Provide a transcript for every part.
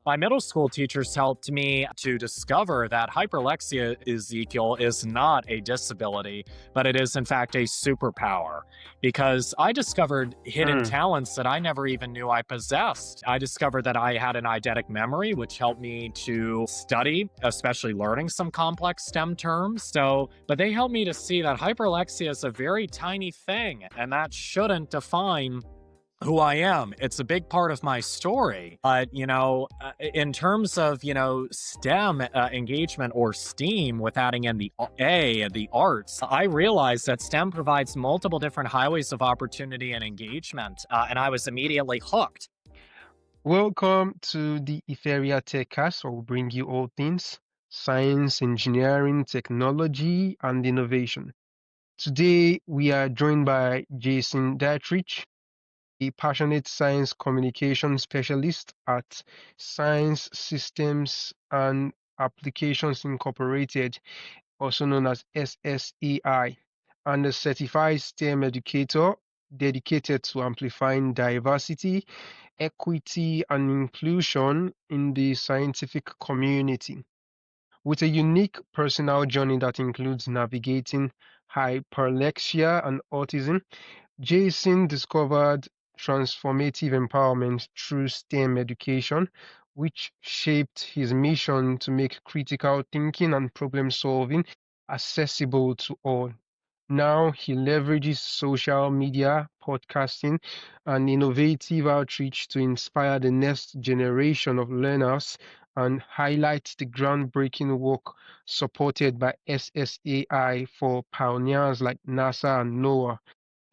My middle school teachers helped me to discover that hyperlexia, Ezekiel, is not a disability, but it is in fact a superpower because I discovered hidden Mm, talents that I never even knew I possessed. I discovered that I had an eidetic memory, which helped me to study, especially learning some complex STEM terms. But they helped me to see that hyperlexia is a very tiny thing, and that shouldn't define who I am. It's a big part of my story. But, in terms of, STEM engagement or STEAM with adding in the A, the arts, I realized that STEM provides multiple different highways of opportunity and engagement. And I was immediately hooked. Welcome to the Etheria TechCast, where we bring you all things science, engineering, technology, and innovation. Today, we are joined by Jason Dietrich, a passionate science communication specialist at Science Systems and Applications Incorporated, also known as SSAI, and a certified STEM educator dedicated to amplifying diversity, equity, and inclusion in the scientific community. With a unique personal journey that includes navigating hyperlexia and autism, Jason discovered transformative empowerment through STEM education, which shaped his mission to make critical thinking and problem solving accessible to all. Now he leverages social media, podcasting, and innovative outreach to inspire the next generation of learners and highlight the groundbreaking work supported by SSAI for pioneers like NASA and NOAA.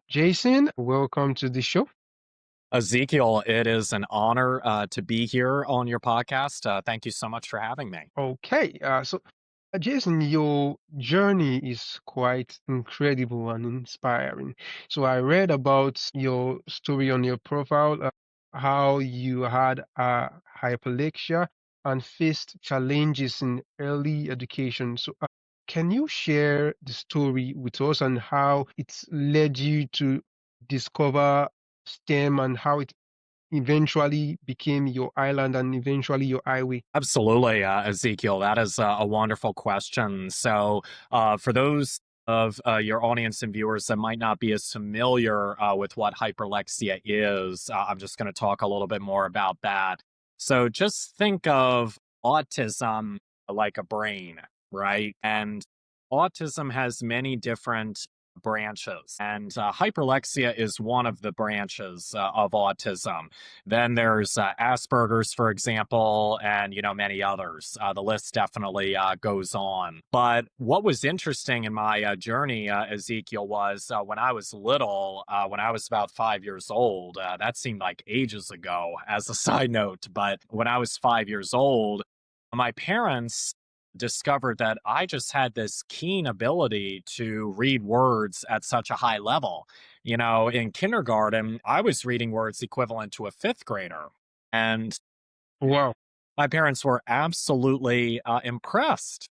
Jason, welcome to the show. Ezekiel, it is an honor to be here on your podcast. Thank you so much for having me. Okay, Jason, your journey is quite incredible and inspiring. So I read about your story on your profile, how you had hyperlexia and faced challenges in early education. Can you share the story with us and how it's led you to discover STEM and how it eventually became your island and eventually your highway? Absolutely, Ezekiel. That is a wonderful question. For those of your audience and viewers that might not be as familiar with what hyperlexia is, I'm just going to talk a little bit more about that. So, just think of autism like a brain, right? And autism has many different branches, and hyperlexia is one of the branches of autism. Then there's Asperger's, for example, and many others. The list definitely goes on. But what was interesting in my journey, Ezekiel, was when I was little, when I was about 5 years old. That seemed like ages ago, as a side note. But when I was 5 years old, my parents discovered that I just had this keen ability to read words at such a high level. In kindergarten, I was reading words equivalent to a fifth grader. And Wow. my parents were absolutely impressed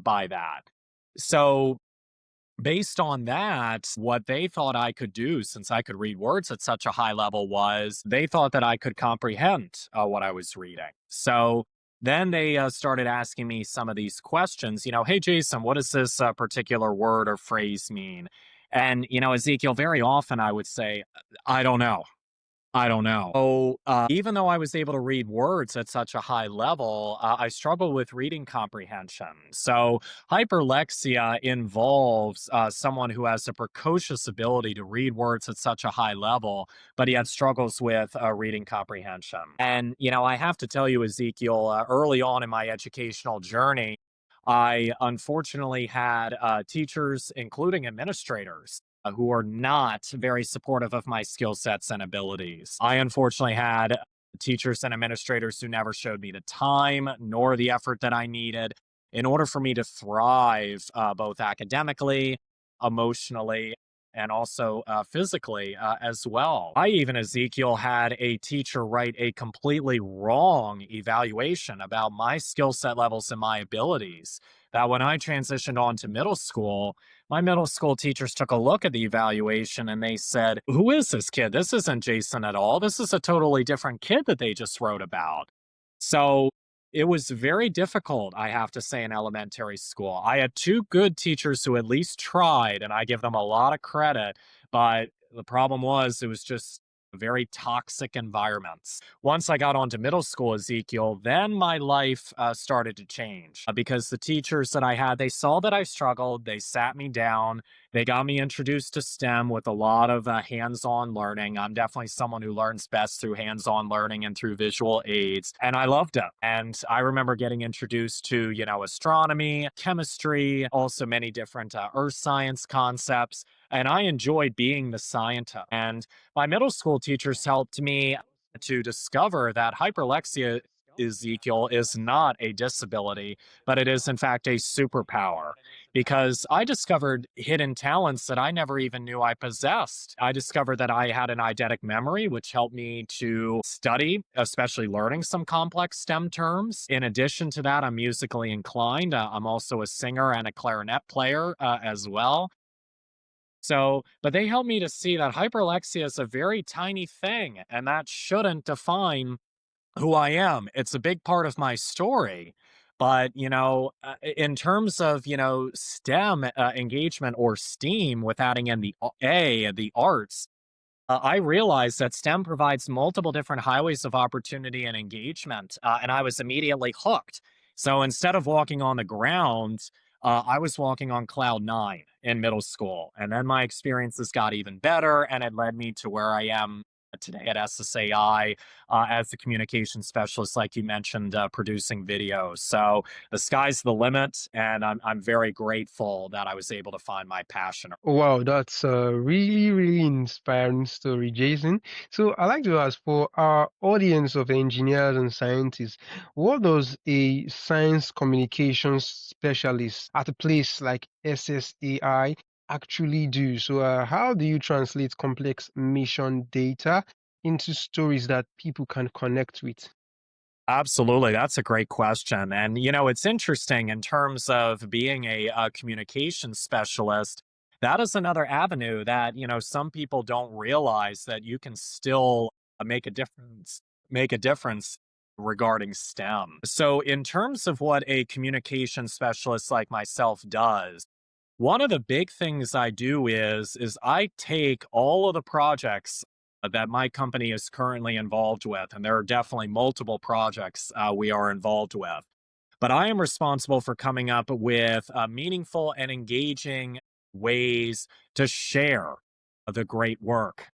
by that. So, based on that, what they thought I could do, since I could read words at such a high level, was they thought that I could comprehend what I was reading. So then they started asking me some of these questions, hey, Jason, what does this particular word or phrase mean? And, Ezekiel, very often I would say, I don't know. I don't know. Even though I was able to read words at such a high level, I struggle with reading comprehension. So, hyperlexia involves someone who has a precocious ability to read words at such a high level, but yet struggles with reading comprehension. And, I have to tell you, Ezekiel, early on in my educational journey, I unfortunately had teachers, including administrators, who are not very supportive of my skill sets and abilities. I unfortunately had teachers and administrators who never showed me the time nor the effort that I needed in order for me to thrive both academically, emotionally, and also physically as well. I even, Ezekiel, had a teacher write a completely wrong evaluation about my skill set levels and my abilities. That when I transitioned on to middle school, my middle school teachers took a look at the evaluation and they said, "Who is this kid? This isn't Jason at all. This is a totally different kid that they just wrote about." So it was very difficult, I have to say, in elementary school. I had two good teachers who at least tried, and I give them a lot of credit. But the problem was, it was just very toxic environments. Once I got onto middle school, Ezekiel, then my life started to change because the teachers that I had, they saw that I struggled. They sat me down. They got me introduced to STEM with a lot of hands on learning. I'm definitely someone who learns best through hands on learning and through visual aids. And I loved it. And I remember getting introduced to, astronomy, chemistry, also many different earth science concepts. And I enjoyed being the scientist. And my middle school teachers helped me to discover that hyperlexia, Ezekiel, is not a disability, but it is in fact a superpower because I discovered hidden talents that I never even knew I possessed. I discovered that I had an eidetic memory, which helped me to study, especially learning some complex STEM terms. In addition to that, I'm musically inclined. I'm also a singer and a clarinet player as well. So, but they helped me to see that hyperlexia is a very tiny thing, and that shouldn't define who I am. It's a big part of my story. But, in terms of, STEM engagement or STEAM with adding in the the arts, I realized that STEM provides multiple different highways of opportunity and engagement, and I was immediately hooked. So instead of walking on the ground, I was walking on cloud nine in middle school. And then my experiences got even better, and it led me to where I am today at SSAI as the communication specialist, like you mentioned, producing videos. So the sky's the limit, and I'm very grateful that I was able to find my passion. Wow, that's a really, really inspiring story, Jason. So I'd like to ask for our audience of engineers and scientists, what does a science communications specialist at a place like SSAI actually do? So how do you translate complex mission data into stories that people can connect with? Absolutely. That's a great question. And, it's interesting in terms of being a communication specialist. That is another avenue that, some people don't realize that you can still make a difference regarding STEM. So, in terms of what a communication specialist like myself does, one of the big things I do is I take all of the projects that my company is currently involved with, and there are definitely multiple projects we are involved with. But I am responsible for coming up with meaningful and engaging ways to share the great work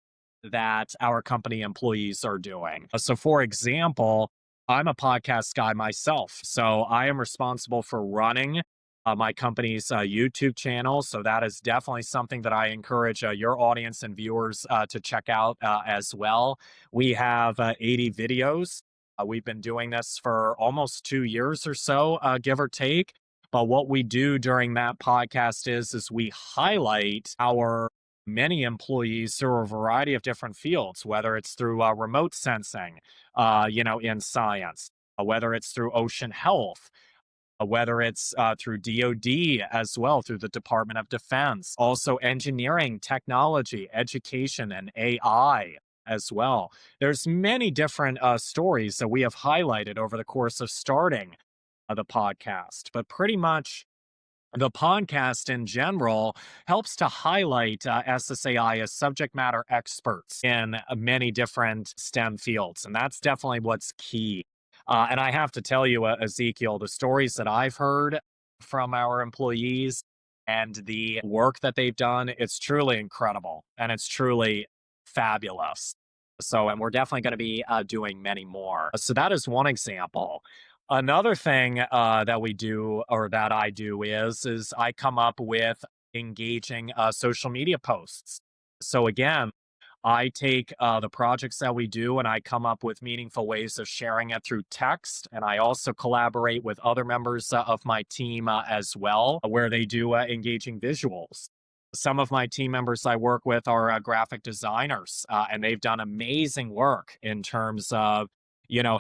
that our company employees are doing. So, for example, I'm a podcast guy myself. So, I am responsible for running my company's YouTube channel. So, that is definitely something that I encourage your audience and viewers to check out as well. We have 80 videos. We've been doing this for almost 2 years or so, give or take. But what we do during that podcast is we highlight our many employees through a variety of different fields, whether it's through remote sensing, in science, whether it's through ocean health, whether it's through DoD as well, through the Department of Defense, also engineering, technology, education, and AI as well. There's many different stories that we have highlighted over the course of starting the podcast, but pretty much the podcast in general helps to highlight SSAI as subject matter experts in many different STEM fields. And that's definitely what's key. And I have to tell you, Ezekiel, the stories that I've heard from our employees and the work that they've done, it's truly incredible and it's truly fabulous. So, and we're definitely going to be doing many more. So, that is one example. Another thing that we do or that I do is I come up with engaging social media posts. So again, I take the projects that we do and I come up with meaningful ways of sharing it through text. And I also collaborate with other members of my team as well, where they do engaging visuals. Some of my team members I work with are graphic designers, and they've done amazing work in terms of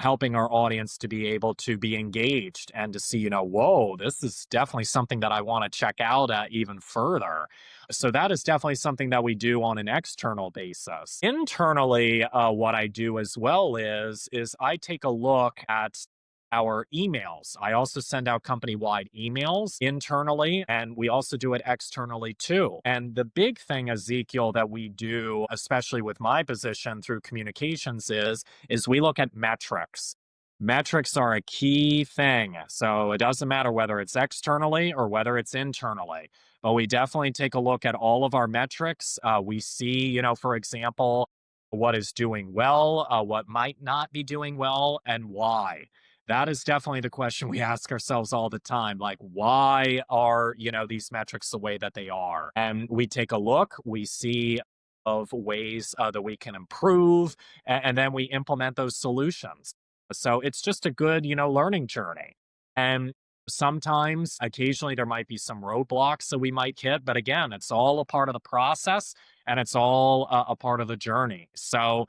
helping our audience to be able to be engaged and to see, whoa, this is definitely something that I want to check out even further. So that is definitely something that we do on an external basis. Internally, what I do as well is I take a look at our emails. I also send out company wide emails internally, and we also do it externally too. And the big thing, Ezekiel, that we do, especially with my position through communications, is we look at metrics. Metrics are a key thing. So it doesn't matter whether it's externally or whether it's internally, but we definitely take a look at all of our metrics. We see, for example, what is doing well, what might not be doing well, and why. That is definitely the question we ask ourselves all the time. Like, why are, these metrics the way that they are? And we take a look, we see of ways that we can improve, and then we implement those solutions. So it's just a good, learning journey. And sometimes, occasionally, there might be some roadblocks that we might hit, but again, it's all a part of the process and it's all a part of the journey. So,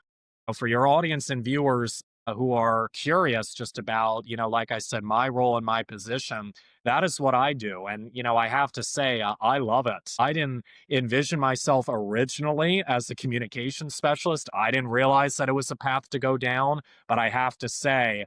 for your audience and viewers who are curious just about, like I said, my role and my position, that is what I do. And, I have to say, I love it. I didn't envision myself originally as a communication specialist. I didn't realize that it was a path to go down, but I have to say,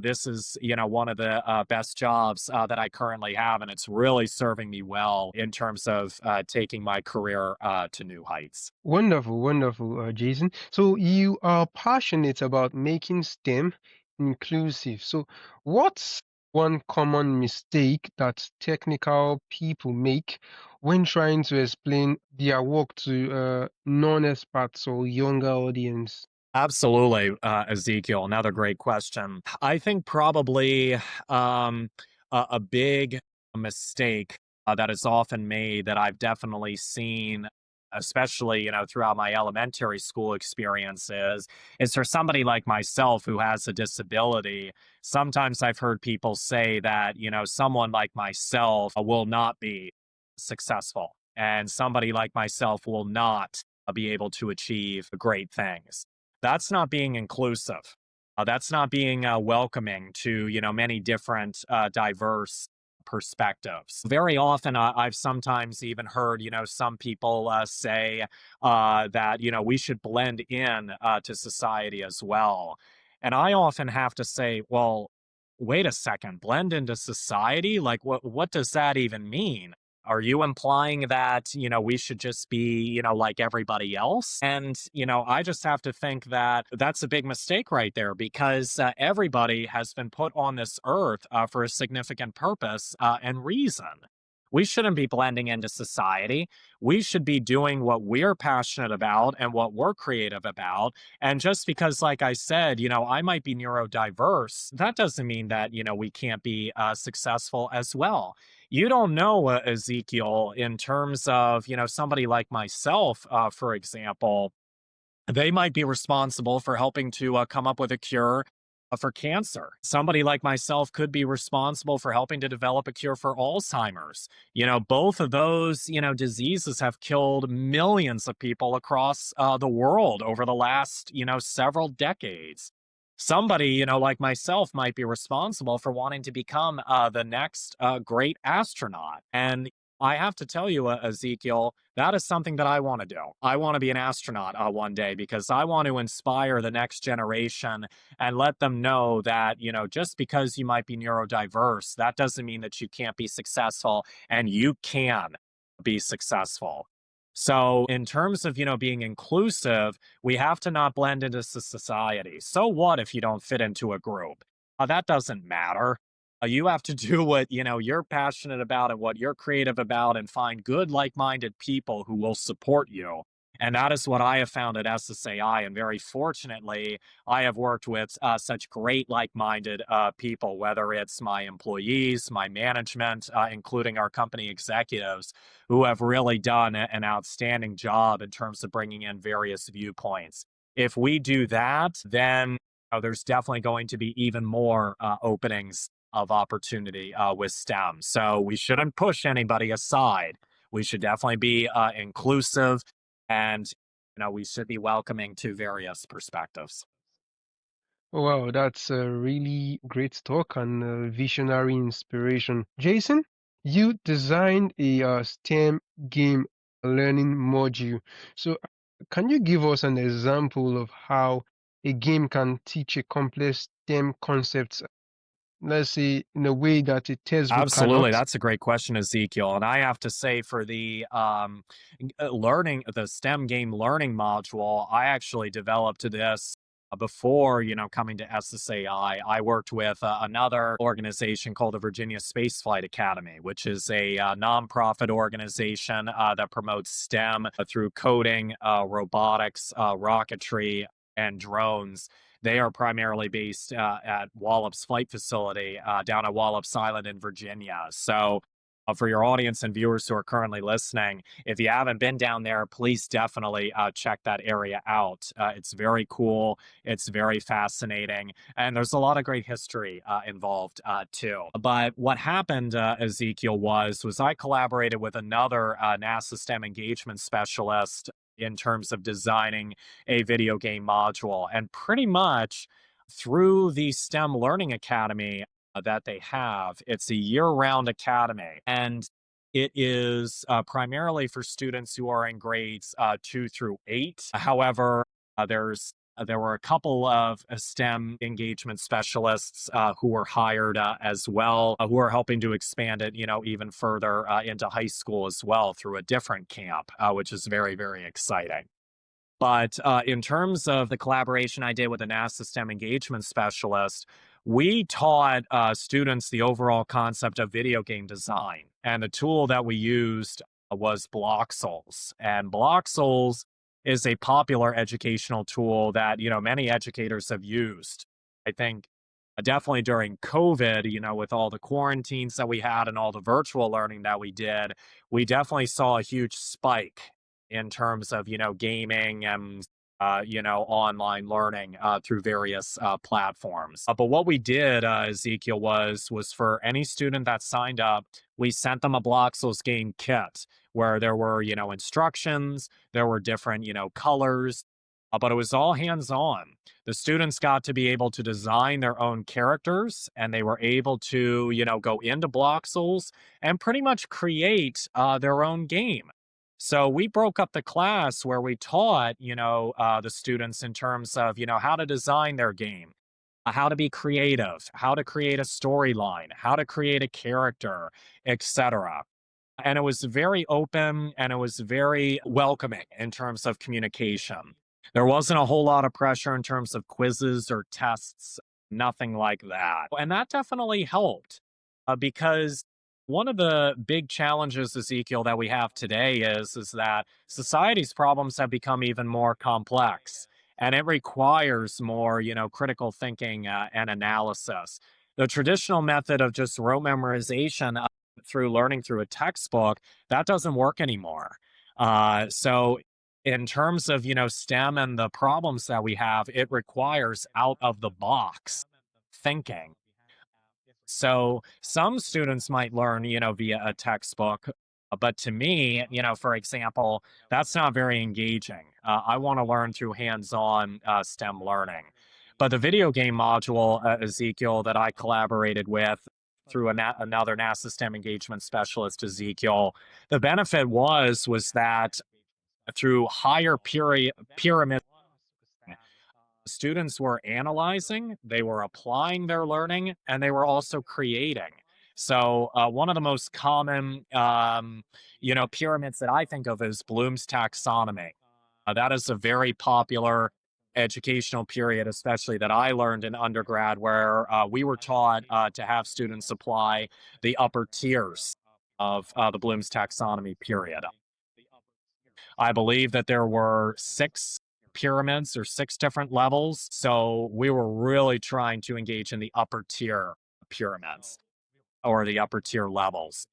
this is, one of the best jobs that I currently have, and it's really serving me well in terms of taking my career to new heights. Wonderful, wonderful, Jason. So you are passionate about making STEM inclusive. So what's one common mistake that technical people make when trying to explain their work to non-experts or younger audience? Absolutely, Ezekiel. Another great question. I think probably a big mistake that is often made that I've definitely seen, especially throughout my elementary school experiences, is for somebody like myself who has a disability. Sometimes I've heard people say that someone like myself will not be successful, and somebody like myself will not be able to achieve great things. That's not being inclusive. That's not being welcoming to many different diverse perspectives. Very often, I've sometimes even heard some people say that we should blend in to society as well, and I often have to say, well, wait a second, blend into society? Like, what does that even mean? Are you implying that, we should just be, like everybody else? And, I just have to think that that's a big mistake right there because everybody has been put on this earth for a significant purpose and reason. We shouldn't be blending into society. We should be doing what we're passionate about and what we're creative about. And just because, like I said, I might be neurodiverse, that doesn't mean that, we can't be successful as well. You don't know, Ezekiel, in terms of, somebody like myself, for example, they might be responsible for helping to come up with a cure for cancer. Somebody like myself could be responsible for helping to develop a cure for Alzheimer's. Both of those, diseases have killed millions of people across the world over the last, several decades. Somebody, like myself, might be responsible for wanting to become the next great astronaut. And I have to tell you, Ezekiel, that is something that I want to do. I want to be an astronaut one day because I want to inspire the next generation and let them know that, just because you might be neurodiverse, that doesn't mean that you can't be successful and you can be successful. So, in terms of, being inclusive, we have to not blend into society. So what if you don't fit into a group? That doesn't matter. You have to do what, you're passionate about and what you're creative about and find good, like-minded people who will support you. And that is what I have found at SSAI. And very fortunately, I have worked with such great, like-minded people, whether it's my employees, my management, including our company executives, who have really done an outstanding job in terms of bringing in various viewpoints. If we do that, then there's definitely going to be even more openings of opportunity with STEM. So we shouldn't push anybody aside. We should definitely be inclusive, and we should be welcoming to various perspectives. Wow, that's a really great talk and visionary inspiration. Jason, you designed a STEM game learning module. So, can you give us an example of how a game can teach a complex STEM concepts? let's say, in a way that a textbook Absolutely, cannot? that's a great question, Ezekiel. And I have to say, for the learning, the STEM game learning module, I actually developed this before, coming to SSAI. I worked with another organization called the Virginia Spaceflight Academy, which is a nonprofit organization that promotes STEM through coding, robotics, rocketry, and drones. They are primarily based at Wallops Flight Facility down at Wallops Island in Virginia. So, for your audience and viewers who are currently listening, if you haven't been down there, please definitely check that area out. It's very cool. It's very fascinating. And there's a lot of great history involved too. But what happened, Ezekiel, was I collaborated with another NASA STEM engagement specialist in terms of designing a video game module. And pretty much through the STEM Learning Academy that they have, it's a year round academy. And it is primarily for students who are in grades 2 through 8. However, there were a couple of STEM engagement specialists who were hired as well, who are helping to expand it, even further into high school as well through a different camp, which is very, very exciting. But in terms of the collaboration I did with the NASA STEM engagement specialist, we taught students the overall concept of video game design. And the tool that we used was Bloxels. And Bloxels is a popular educational tool that, many educators have used. I think definitely during COVID, with all the quarantines that we had and all the virtual learning that we definitely saw a huge spike in terms of, gaming and, online learning through various platforms. But what we did, Ezekiel, was for any student that signed up, we sent them a Bloxels game kit where there were, instructions, there were different, colors, but it was all hands on. The students got to be able to design their own characters, and they were able to, go into Bloxels and pretty much create their own game. So we broke up the class where we taught, the students in terms of, how to design their game, how to be creative, how to create a storyline, how to create a character, etc. And it was very open and it was very welcoming in terms of communication. There wasn't a whole lot of pressure in terms of quizzes or tests, nothing like that. And that definitely helped because one of the big challenges, Ezekiel, that we have today is that society's problems have become even more complex, and it requires more, critical thinking and analysis. The traditional method of just rote memorization through learning through a textbook, that doesn't work anymore. So in terms of, STEM and the problems that we have, it requires out of the box thinking. So some students might learn, via a textbook, but to me, for example, that's not very engaging. I want to learn through hands-on STEM learning. But the video game module, Ezekiel, that I collaborated with through another NASA STEM engagement specialist, Ezekiel, the benefit was that through higher pyramid, students were analyzing, they were applying their learning, and they were also creating. So one of the most common, pyramids that I think of is Bloom's taxonomy. That is a very popular educational period, especially that I learned in undergrad, where we were taught to have students apply the upper tiers of the Bloom's taxonomy period. I believe that there were 6 pyramids or 6 different levels. So we were really trying to engage in the upper tier pyramids or the upper tier levels.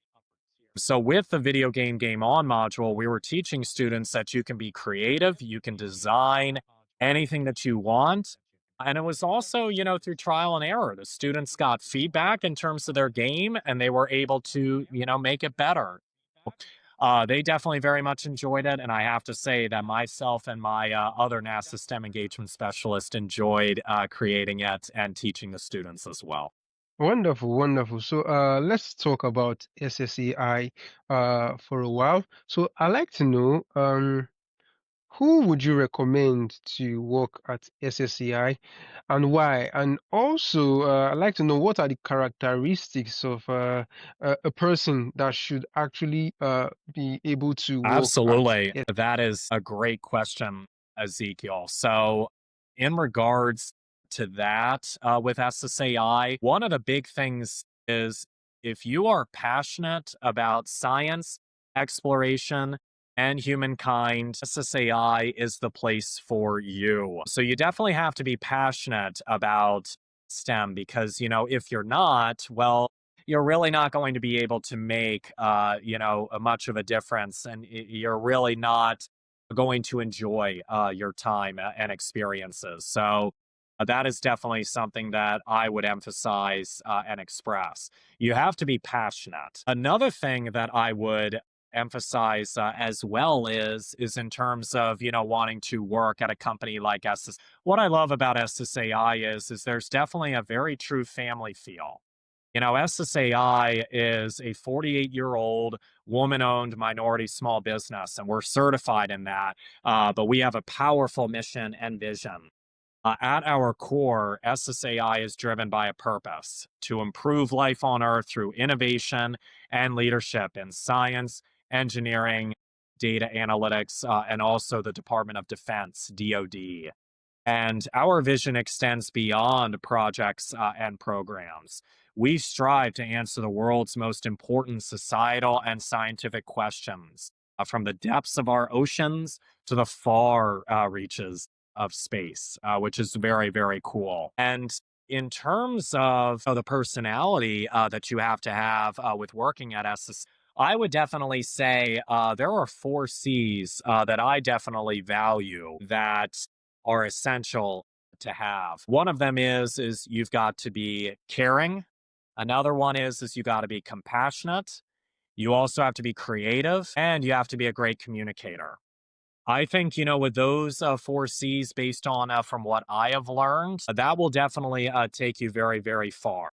So with the video game on module, we were teaching students that you can be creative, you can design anything that you want. And it was also, through trial and error. The students got feedback in terms of their game and they were able to, make it better. They definitely very much enjoyed it, and I have to say that myself and my other NASA STEM engagement specialist enjoyed creating it and teaching the students as well. Wonderful, wonderful. So let's talk about SSAI for a while. So I'd like to know Who would you recommend to work at SSAI and why? And also, I'd like to know what are the characteristics of a person that should actually be able to work at Absolutely. That is a great question, Ezekiel. So, in regards to that, with SSAI, one of the big things is if you are passionate about science, exploration, and humankind, SSAI is the place for you. So, you definitely have to be passionate about STEM because, if you're not, well, you're really not going to be able to make a much of a difference, and you're really not going to enjoy your time and experiences. So that is definitely something that I would emphasize and express. You have to be passionate. Another thing that I would emphasize as well is in terms of wanting to work at a company like SS. What I love about SSAI is there's definitely a very true family feel. SSAI is a 48-year-old woman owned minority small business, and we're certified in that. But we have a powerful mission and vision. At our core, SSAI is driven by a purpose to improve life on Earth through innovation and leadership in science, engineering, data analytics, and also the Department of Defense, DoD. And our vision extends beyond projects and programs. We strive to answer the world's most important societal and scientific questions, from the depths of our oceans to the far reaches of space, which is very, very cool. And in terms of the personality that you have to have with working at SS, I would definitely say there are four C's that I definitely value that are essential to have. One of them is you've got to be caring. Another one is you got to be compassionate. You also have to be creative, and you have to be a great communicator. I think, with those four C's based on from what I have learned, that will definitely take you very, very far.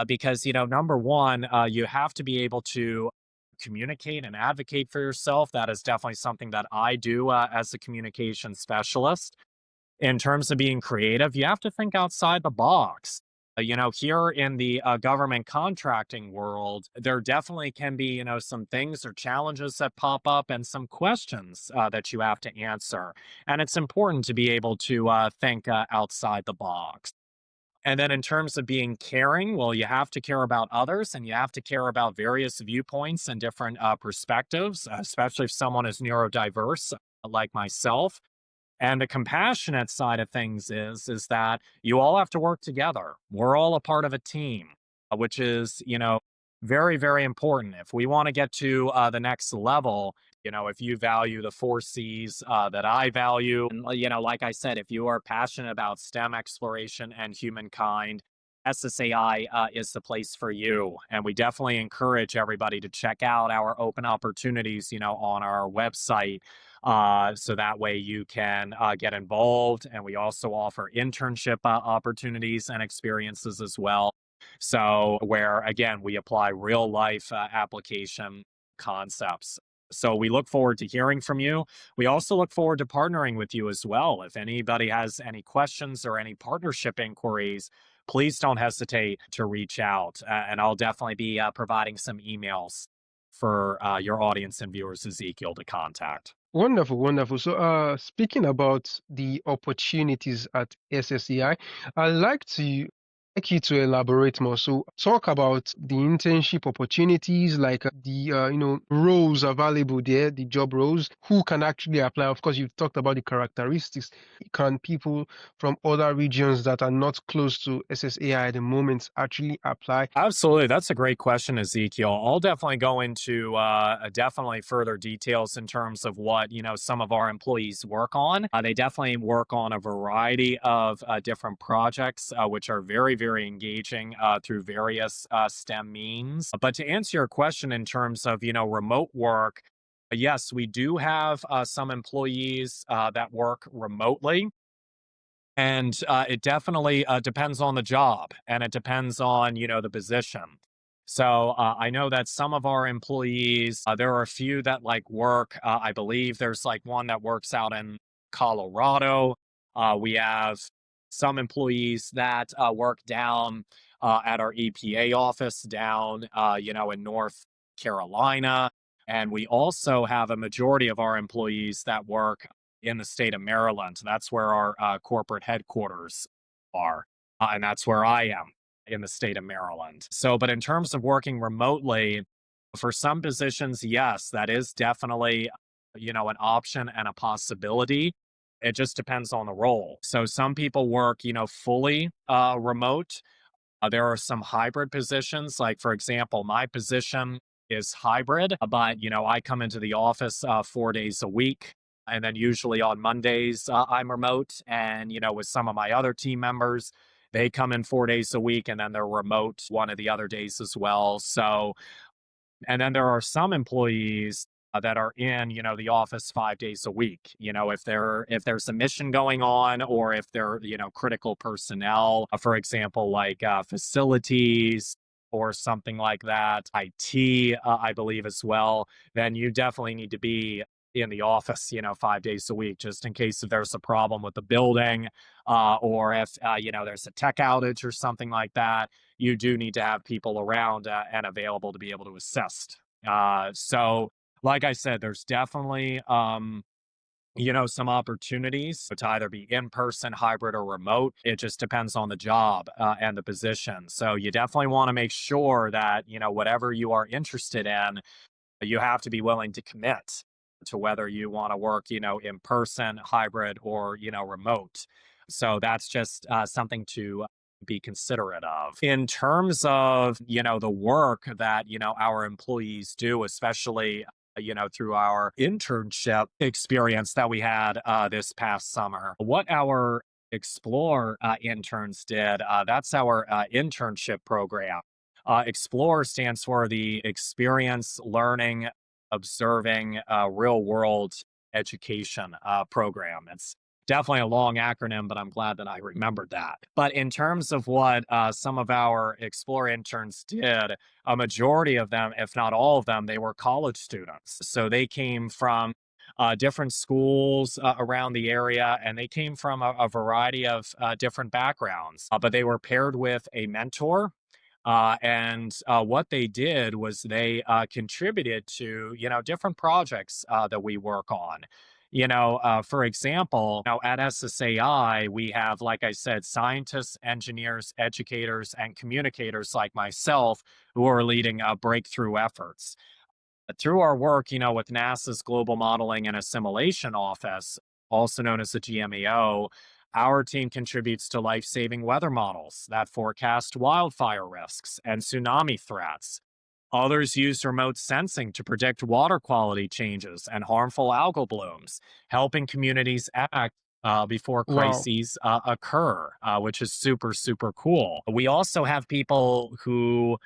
Because, number one, you have to be able to communicate and advocate for yourself. That is definitely something that I do as a communication specialist. In terms of being creative, you have to think outside the box. Here in the government contracting world, there definitely can be, some things or challenges that pop up and some questions that you have to answer. And it's important to be able to think outside the box. And then in terms of being caring, well, you have to care about others and you have to care about various viewpoints and different perspectives, especially if someone is neurodiverse like myself. And the compassionate side of things is that you all have to work together. We're all a part of a team, which is, very, very important. If we want to get to the next level, if you value the four C's that I value, and, like I said, if you are passionate about STEM exploration and humankind, SSAI is the place for you. And we definitely encourage everybody to check out our open opportunities, on our website so that way you can get involved. And we also offer internship opportunities and experiences as well. So, where again, we apply real life application concepts. So, we look forward to hearing from you. We also look forward to partnering with you as well. If anybody has any questions or any partnership inquiries, please don't hesitate to reach out. And I'll definitely be providing some emails for your audience and viewers, Ezekiel, to contact. Wonderful, wonderful. So, speaking about the opportunities at SSEI, I'd like you to elaborate more. So, talk about the internship opportunities, like the roles available there, the job roles, who can actually apply. Of course, you've talked about the characteristics. Can people from other regions that are not close to SSAI at the moment actually apply? Absolutely. That's a great question, Ezekiel. I'll definitely go into definitely further details in terms of what, some of our employees work on. They definitely work on a variety of different projects, which are very, very engaging through various STEM means. But to answer your question in terms of, remote work, yes, we do have some employees that work remotely. And it definitely depends on the job and it depends on, the position. So I know that some of our employees, there are a few that like work. I believe there's like one that works out in Colorado. We have some employees that work down at our EPA office down, in North Carolina. And we also have a majority of our employees that work in the state of Maryland. That's where our corporate headquarters are. And that's where I am in the state of Maryland. So, but in terms of working remotely, for some positions, yes, that is definitely, an option and a possibility. It just depends on the role. So some people work, fully remote. There are some hybrid positions. Like, for example, my position is hybrid, but, I come into the office 4 days a week. And then usually on Mondays, I'm remote. And, with some of my other team members, they come in 4 days a week and then they're remote one of the other days as well. So, and then there are some employees that are in, the office 5 days a week. If there's a mission going on, or if they're, critical personnel, for example, like facilities or something like that, IT, I believe as well, then you definitely need to be in the office, 5 days a week, just in case if there's a problem with the building, or if, there's a tech outage or something like that. You do need to have people around and available to be able to assist. So, like I said, there's definitely, some opportunities to either be in person, hybrid, or remote. It just depends on the job and the position. So, you definitely want to make sure that, whatever you are interested in, you have to be willing to commit to whether you want to work, in person, hybrid, or, remote. So that's just something to be considerate of. In terms of, the work that, our employees do, especially, through our internship experience that we had this past summer, what our Explore interns did, that's our internship program. Explore stands for the Experience Learning Observing Real World Education program. It's definitely a long acronym, but I'm glad that I remembered that. But in terms of what some of our Explore interns did, a majority of them, if not all of them, they were college students. So they came from different schools around the area, and they came from a variety of different backgrounds. But they were paired with a mentor, and what they did was they contributed to, different projects that we work on. For example, at SSAI, we have, like I said, scientists, engineers, educators, and communicators like myself who are leading breakthrough efforts. Through our work, with NASA's Global Modeling and Assimilation Office, also known as the GMEO, our team contributes to life saving weather models that forecast wildfire risks and tsunami threats. Others use remote sensing to predict water quality changes and harmful algal blooms, helping communities act before Wow. crises occur, which is super, super cool. We also have people who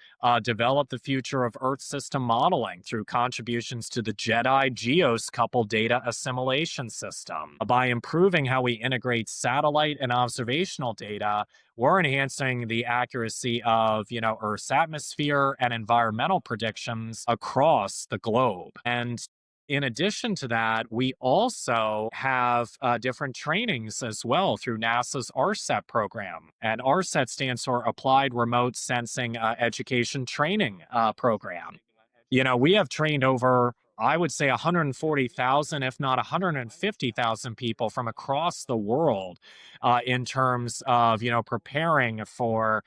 develop the future of Earth system modeling through contributions to the JEDI GEOS coupled data assimilation system. By improving how we integrate satellite and observational data, we're enhancing the accuracy of, Earth's atmosphere and environmental predictions across the globe. And in addition to that, we also have different trainings as well through NASA's RSET program. And RSET stands for Applied Remote Sensing Education Training Program. We have trained over, I would say, 140,000, if not 150,000 people from across the world in terms of, preparing for,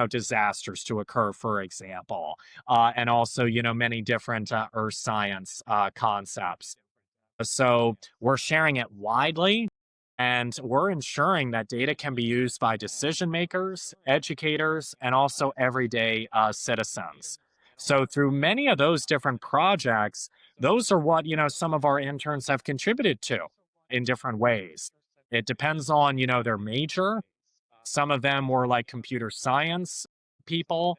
disasters to occur, for example, and also, many different earth science concepts. So we're sharing it widely, and we're ensuring that data can be used by decision makers, educators, and also everyday citizens. So through many of those different projects, those are what, some of our interns have contributed to in different ways. It depends on, their major. Some of them were like computer science people.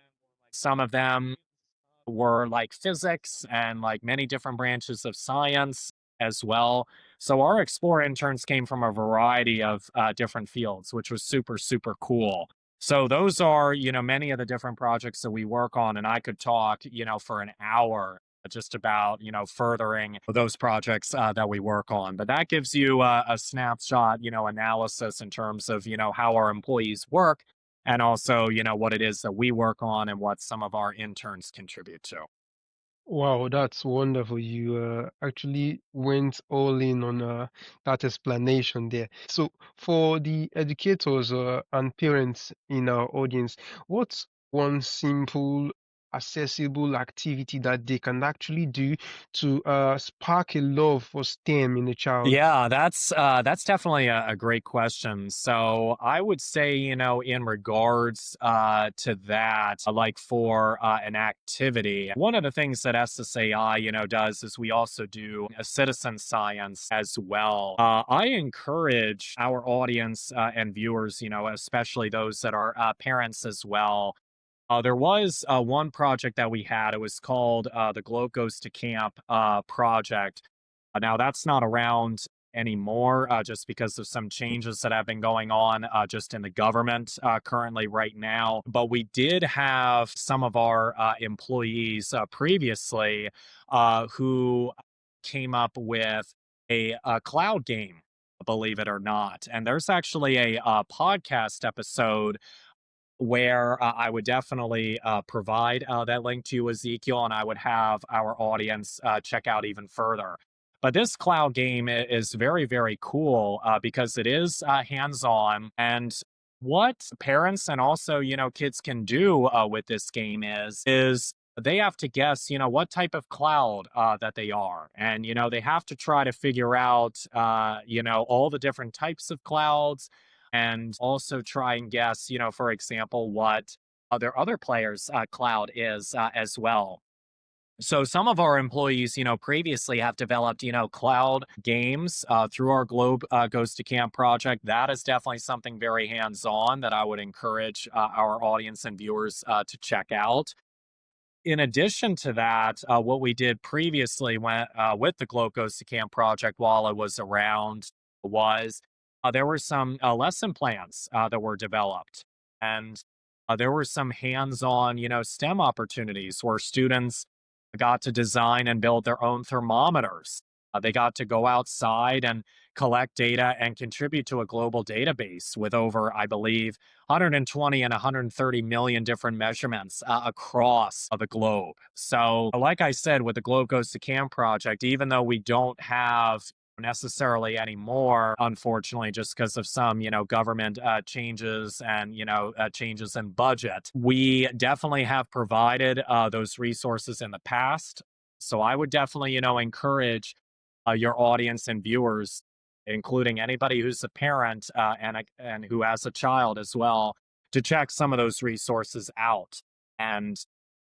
Some of them were like physics and like many different branches of science as well. So our Explore interns came from a variety of different fields, which was super, super cool. So those are, many of the different projects that we work on, and I could talk, for an hour just about, furthering those projects that we work on. But that gives you a snapshot, analysis in terms of, how our employees work and also, what it is that we work on and what some of our interns contribute to. Wow, that's wonderful. You actually went all in on that explanation there. So, for the educators and parents in our audience, what's one simple, accessible activity that they can actually do to spark a love for STEM in a child? Yeah, that's definitely a great question. So I would say, in regards to that, like for an activity, one of the things that SSAI, does is we also do a citizen science as well. I encourage our audience and viewers, especially those that are parents as well. There was one project that we had. It was called the Globe Goes to Camp project. Now, that's not around anymore just because of some changes that have been going on just in the government currently right now. But we did have some of our employees previously who came up with a cloud game, believe it or not. And there's actually a podcast episode where I would definitely provide that link to you, Ezekiel, and I would have our audience check out even further. But this cloud game is very, very cool because it is hands on. And what parents and also, kids can do with this game is they have to guess, what type of cloud that they are. And, they have to try to figure out, all the different types of clouds and also try and guess, for example, what other players' cloud is as well. So some of our employees, previously have developed, cloud games through our Globe Goes to Camp project. That is definitely something very hands-on that I would encourage our audience and viewers to check out. In addition to that, what we did previously with the Globe Goes to Camp project while I was around was there were some lesson plans that were developed. And there were some hands-on, STEM opportunities where students got to design and build their own thermometers. They got to go outside and collect data and contribute to a global database with over, I believe, 120 and 130 million different measurements across the globe. So, like I said, with the Globe Goes to Camp project, even though we don't have necessarily anymore, unfortunately, just because of some, government changes and, changes in budget, we definitely have provided those resources in the past. So I would definitely, encourage your audience and viewers, including anybody who's a parent and who has a child as well, to check some of those resources out. And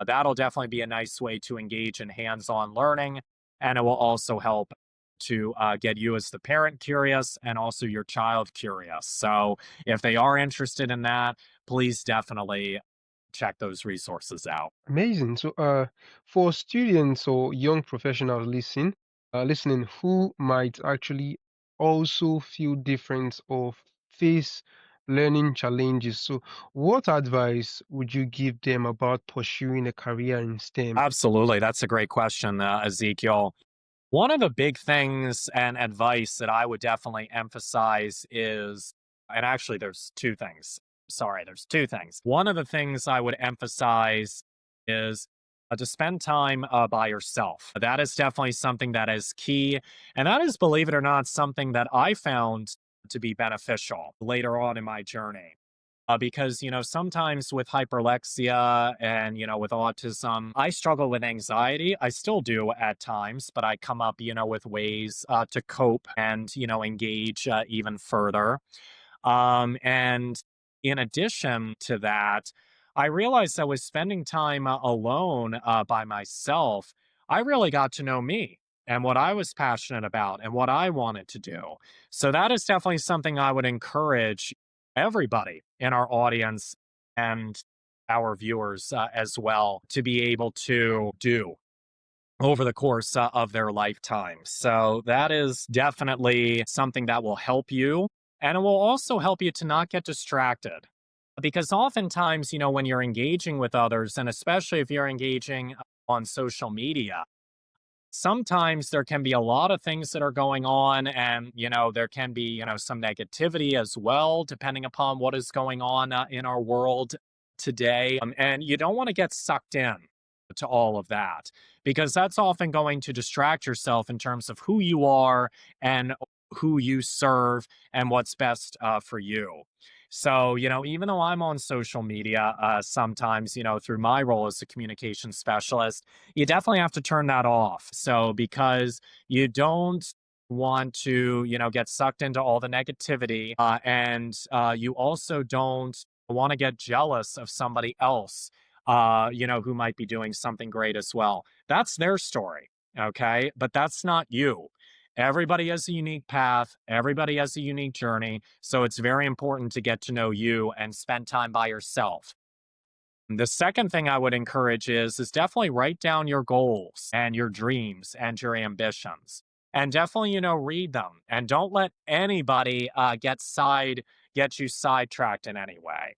that'll definitely be a nice way to engage in hands-on learning, and it will also help to get you as the parent curious and also your child curious. So if they are interested in that, please definitely check those resources out. Amazing. So, for students or young professionals listening who might actually also feel different or face learning challenges, so what advice would you give them about pursuing a career in STEM? Absolutely. That's a great question, Ezekiel. One of the big things and advice that I would definitely emphasize is, and actually, there's two things. Sorry, there's two things. One of the things I would emphasize is to spend time by yourself. That is definitely something that is key. And that is, believe it or not, something that I found to be beneficial later on in my journey. Because, sometimes with hyperlexia and, with autism, I struggle with anxiety. I still do at times, but I come up, with ways to cope and, engage even further. And in addition to that, I realized I was spending time alone by myself. I really got to know me and what I was passionate about and what I wanted to do. So that is definitely something I would encourage everybody in our audience and our viewers as well to be able to do over the course of their lifetime. So that is definitely something that will help you. And it will also help you to not get distracted. Because oftentimes, when you're engaging with others, and especially if you're engaging on social media, sometimes there can be a lot of things that are going on, and there can be some negativity as well, depending upon what is going on in our world today. And you don't want to get sucked in to all of that, because that's often going to distract yourself in terms of who you are and who you serve and what's best for you. So, even though I'm on social media, sometimes, through my role as a communication specialist, you definitely have to turn that off. So, because you don't want to, get sucked into all the negativity, and you also don't want to get jealous of somebody else, who might be doing something great as well. That's their story. Okay. But that's not you. Everybody has a unique path. Everybody has a unique journey. So it's very important to get to know you and spend time by yourself. The second thing I would encourage is definitely write down your goals and your dreams and your ambitions. And definitely, read them, and don't let anybody get you sidetracked in any way.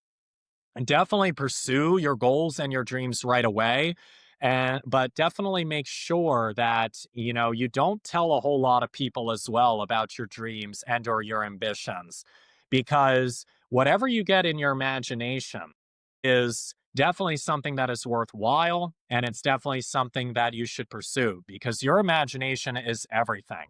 And definitely pursue your goals and your dreams right away. And but definitely make sure that you don't tell a whole lot of people as well about your dreams and or your ambitions, because whatever you get in your imagination is definitely something that is worthwhile, and it's definitely something that you should pursue, because your imagination is everything.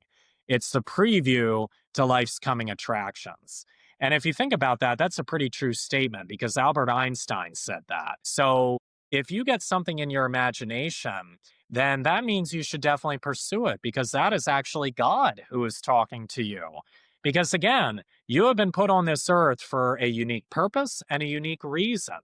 It's the preview to life's coming attractions. And if you think about that, that's a pretty true statement, because Albert Einstein said that. So if you get something in your imagination, then that means you should definitely pursue it, because that is actually God who is talking to you. Because again, you have been put on this earth for a unique purpose and a unique reason.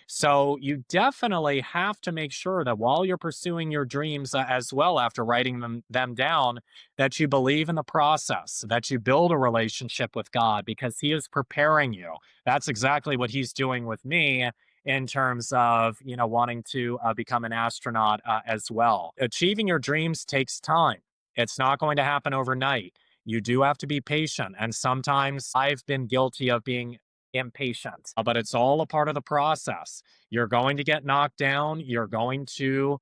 So you definitely have to make sure that while you're pursuing your dreams as well, after writing them down, that you believe in the process, that you build a relationship with God, because He is preparing you. That's exactly what He's doing with me in terms of, wanting to become an astronaut as well. Achieving your dreams takes time. It's not going to happen overnight. You do have to be patient. And sometimes I've been guilty of being impatient, but it's all a part of the process. You're going to get knocked down. You're going to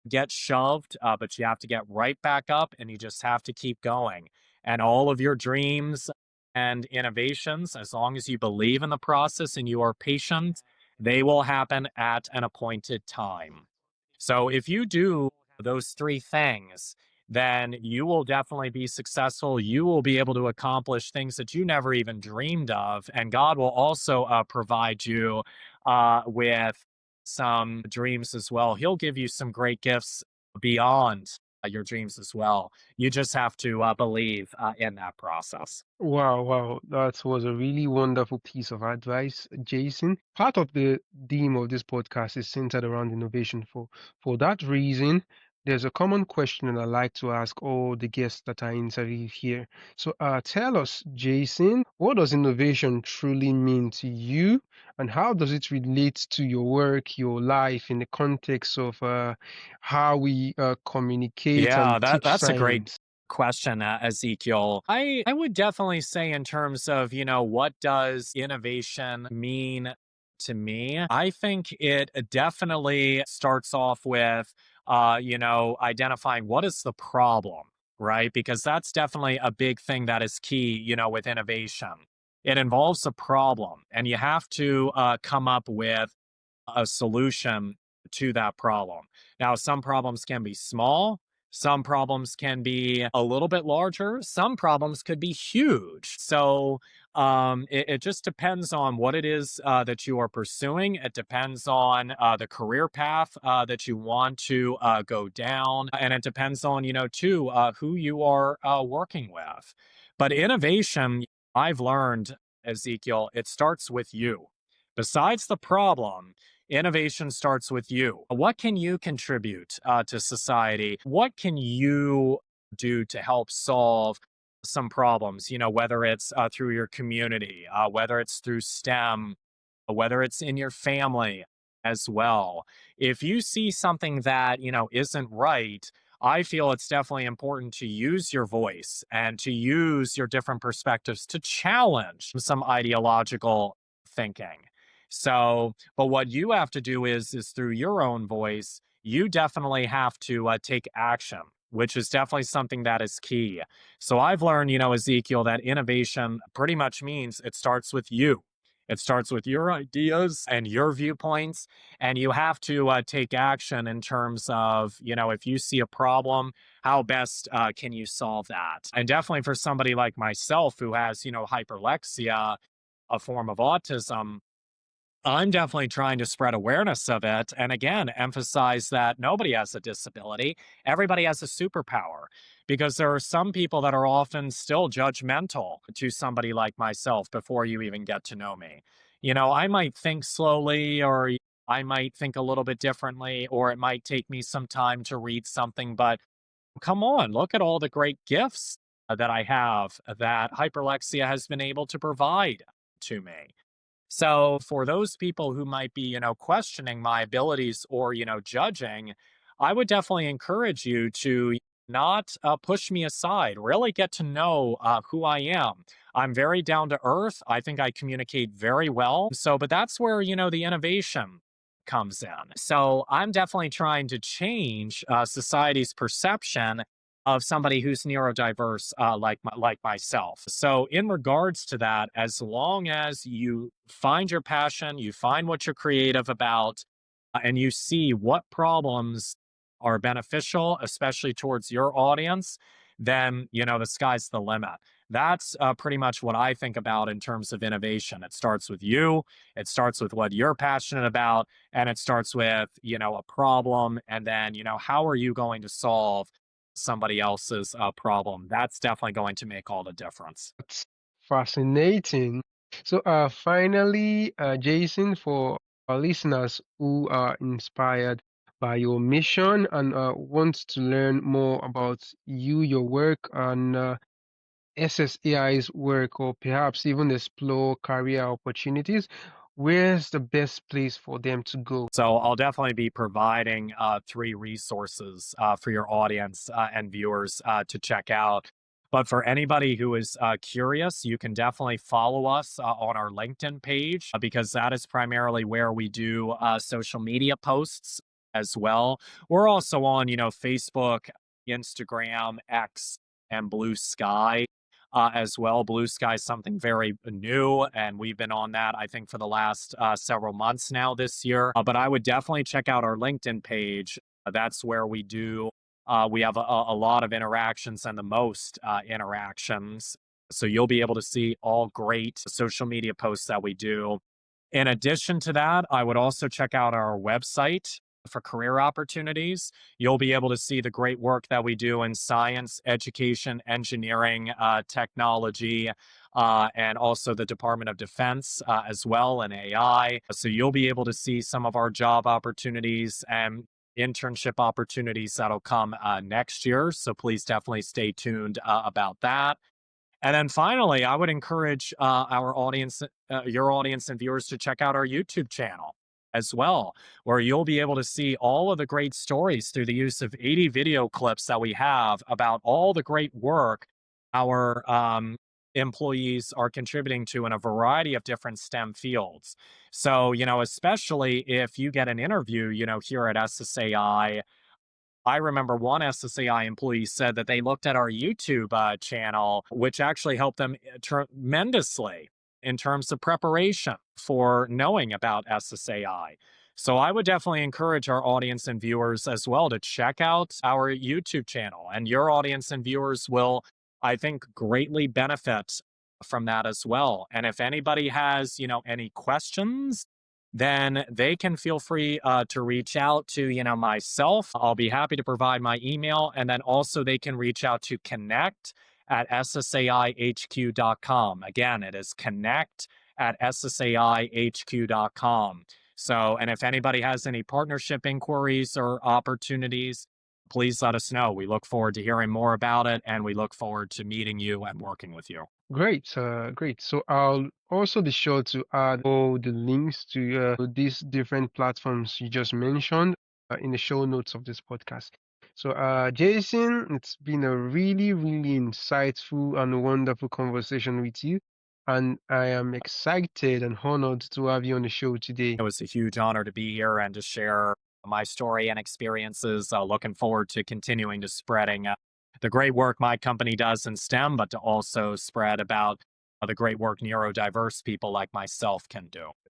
get shoved, but you have to get right back up, and you just have to keep going. And all of your dreams and innovations, as long as you believe in the process and you are patient, they will happen at an appointed time. So if you do those three things, then you will definitely be successful. You will be able to accomplish things that you never even dreamed of. And God will also provide you with some dreams as well. He'll give you some great gifts beyond your dreams as well. You just have to believe in that process. Wow, wow, that was a really wonderful piece of advice, Jason. Part of the theme of this podcast is centered around innovation. For that reason, there's a common question that I like to ask all the guests that I interview here. So, tell us, Jason, what does innovation truly mean to you, and how does it relate to your work, your life, in the context of how we communicate Yeah, and that teach that's a great science? question, Ezekiel. I would definitely say, in terms of, what does innovation mean to me? I think it definitely starts off with identifying what is the problem, right? Because that's definitely a big thing that is key, with innovation. It involves a problem, and you have to come up with a solution to that problem. Now, some problems can be small, some problems can be a little bit larger, some problems could be huge. So it just depends on what it is that you are pursuing. It depends on the career path that you want to go down. And it depends on, too, who you are working with. But innovation, I've learned, Ezekiel, it starts with you. Besides the problem, innovation starts with you. What can you contribute to society? What can you do to help solve some problems? Whether it's through your community, whether it's through STEM, whether it's in your family as well. If you see something that, isn't right, I feel it's definitely important to use your voice and to use your different perspectives to challenge some ideological thinking. So, but what you have to do is through your own voice, you definitely have to take action, which is definitely something that is key. So I've learned, Ezekiel, that innovation pretty much means it starts with you. It starts with your ideas and your viewpoints, and you have to take action in terms of, if you see a problem, how best can you solve that? And definitely for somebody like myself who has, hyperlexia, a form of autism, I'm definitely trying to spread awareness of it. And again, emphasize that nobody has a disability. Everybody has a superpower because there are some people that are often still judgmental to somebody like myself before you even get to know me. I might think slowly, or I might think a little bit differently, or it might take me some time to read something. But come on, look at all the great gifts that I have that hyperlexia has been able to provide to me. So for those people who might be, questioning my abilities or, judging, I would definitely encourage you to not push me aside, really get to know who I am. I'm very down to earth. I think I communicate very well. So, but that's where, the innovation comes in. So I'm definitely trying to change society's perception of somebody who's neurodiverse, like myself. So, in regards to that, as long as you find your passion, you find what you're creative about, and you see what problems are beneficial, especially towards your audience, then the sky's the limit. That's pretty much what I think about in terms of innovation. It starts with you. It starts with what you're passionate about, and it starts with a problem, and then how are you going to solve somebody else's problem? That's definitely going to make all the difference. That's fascinating. So, finally, Jason, for our listeners who are inspired by your mission and want to learn more about you, your work, and SSAI's work, or perhaps even explore career opportunities, where's the best place for them to go? So I'll definitely be providing three resources for your audience and viewers to check out. But for anybody who is curious, you can definitely follow us on our LinkedIn page because that is primarily where we do social media posts as well. We're also on, Facebook, Instagram, X, and Blue Sky as well. Blue Sky is something very new, and we've been on that, I think, for the last several months now this year. But I would definitely check out our LinkedIn page. That's where we have a lot of interactions and the most interactions. So you'll be able to see all great social media posts that we do. In addition to that, I would also check out our website for career opportunities. You'll be able to see the great work that we do in science, education, engineering, technology, and also the Department of Defense as well, and AI. So you'll be able to see some of our job opportunities and internship opportunities that'll come next year. So please definitely stay tuned about that. And then finally, I would encourage our audience, your audience and viewers to check out our YouTube channel as well, where you'll be able to see all of the great stories through the use of 80 video clips that we have about all the great work our employees are contributing to in a variety of different STEM fields. So, especially if you get an interview, here at SSAI, I remember one SSAI employee said that they looked at our YouTube channel, which actually helped them tremendously in terms of preparation for knowing about SSAI. So I would definitely encourage our audience and viewers as well to check out our YouTube channel. And your audience and viewers will, I think, greatly benefit from that as well. And if anybody has, any questions, then they can feel free to reach out to myself. I'll be happy to provide my email, and then also they can reach out to connect at ssaihq.com. Again, it is connect at ssaihq.com. So, and if anybody has any partnership inquiries or opportunities, please let us know. We look forward to hearing more about it, and we look forward to meeting you and working with you. Great, great. So I'll also be sure to add all the links to these different platforms you just mentioned in the show notes of this podcast. So, Jason, it's been a really, really insightful and wonderful conversation with you. and I am excited and honored to have you on the show today. It was a huge honor to be here and to share my story and experiences. Looking forward to continuing to spreading the great work my company does in STEM, but to also spread about the great work neurodiverse people like myself can do.